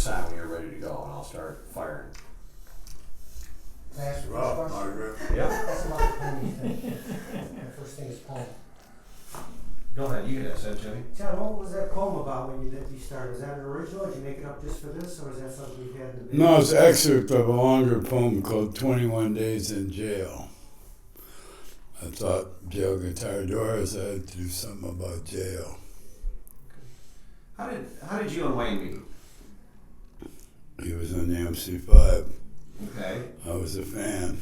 sign when you're ready to go, and I'll start firing. Can I ask you a Well, question? Margaret. Yep. That's about the poem thing. The first thing is poem. Go ahead, you can ask that, Jimmy. John, what was that poem about when you started? Was that an original? Did you make it up just for this, or is that something you've had in the band? No, it's an excerpt of a longer poem called 21 Days in Jail. I thought Jail Guitar Doors had to do something about jail. How did you and Wayne meet? He was on the MC5. Okay. I was a fan.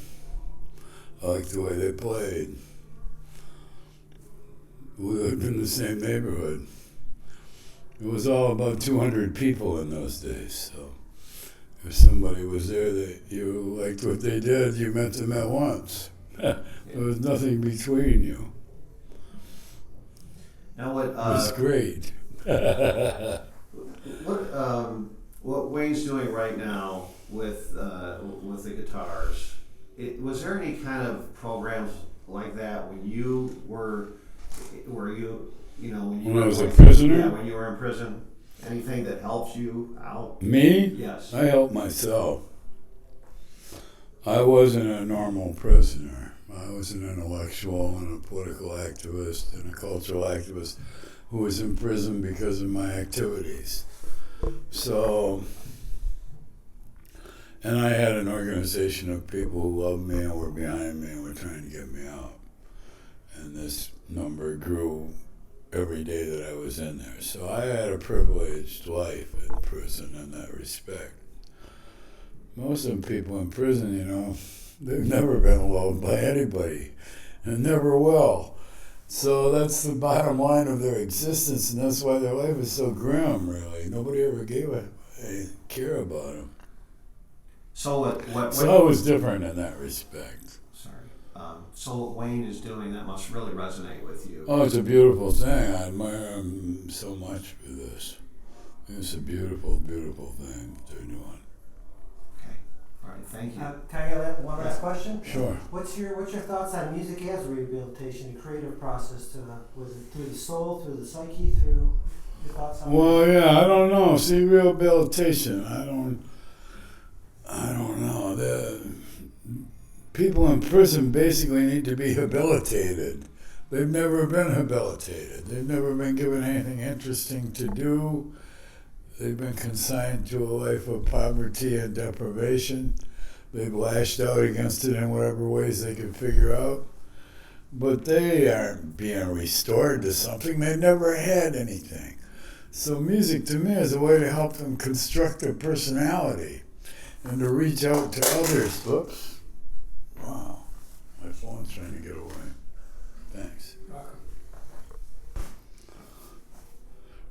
I liked the way they played. We lived in the same neighborhood. It was all about 200 people in those days, so if somebody was there that you liked what they did, you met them at once. There was nothing between you. Now what? It was great. What Wayne's doing right now with the guitars? Was there any kind of programs like that when you were When I was a prisoner? Yeah, when you were in prison. Anything that helps you out? Me? Yes. I helped myself. I wasn't a normal prisoner. I was an intellectual and a political activist and a cultural activist who was in prison because of my activities. So, and I had an organization of people who loved me and were behind me and were trying to get me out. And this number grew every day that I was in there. So I had a privileged life in prison in that respect. Most of the people in prison, they've never been loved by anybody and never will. So that's the bottom line of their existence, and that's why their life is so grim, really. Nobody ever gave a care about them. So what So I was different in that respect. Sorry. So what Wayne is doing, that must really resonate with you. Oh, it's a beautiful thing. I admire him so much for this. It's a beautiful, beautiful thing they're doing. Okay. All right. Thank you. Can I get one last question? Sure. What's your thoughts on music as rehabilitation, the creative process? Was it through the soul, through the psyche, through your thoughts on Well, yeah, I don't know. See, rehabilitation, I don't know. The people in prison basically need to be habilitated. They've never been habilitated. They've never been given anything interesting to do. They've been consigned to a life of poverty and deprivation. They've lashed out against it in whatever ways they could figure out. But they aren't being restored to something. They never had anything. So music to me is a way to help them construct their personality and to reach out to others. Whoops. Wow. My phone's trying to get away. Thanks.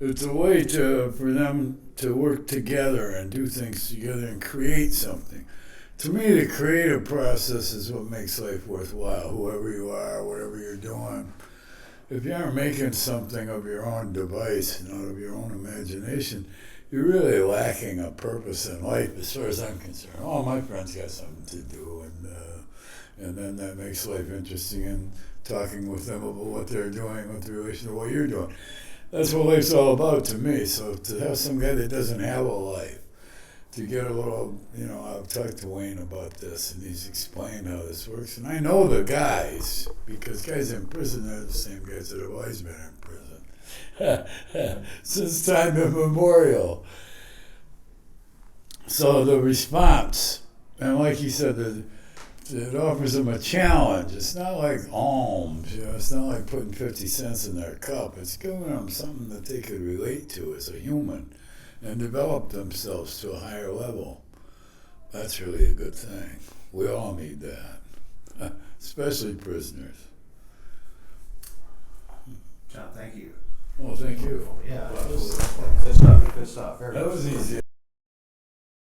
It's a way for them to work together and do things together and create something. To me, the creative process is what makes life worthwhile, whoever you are, whatever you're doing. If you aren't making something of your own device and out of your own imagination, you're really lacking a purpose in life as far as I'm concerned. All my friends got something to do, and then that makes life interesting, and talking with them about what they're doing with relation to what you're doing. That's what life's all about to me. So to have some guy that doesn't have a life, to get a little, I've talked to Wayne about this, and he's explained how this works. And I know the guys, because guys in prison are the same guys that have always been in prison since time immemorial. So the response, and like he said, it offers them a challenge. It's not like alms, it's not like putting 50 cents in their cup. It's giving them something that they could relate to as a human and develop themselves to a higher level. That's really a good thing. We all need that, especially prisoners. John, thank you. Oh, thank you. Yeah, good stuff. Good stuff. That was easy.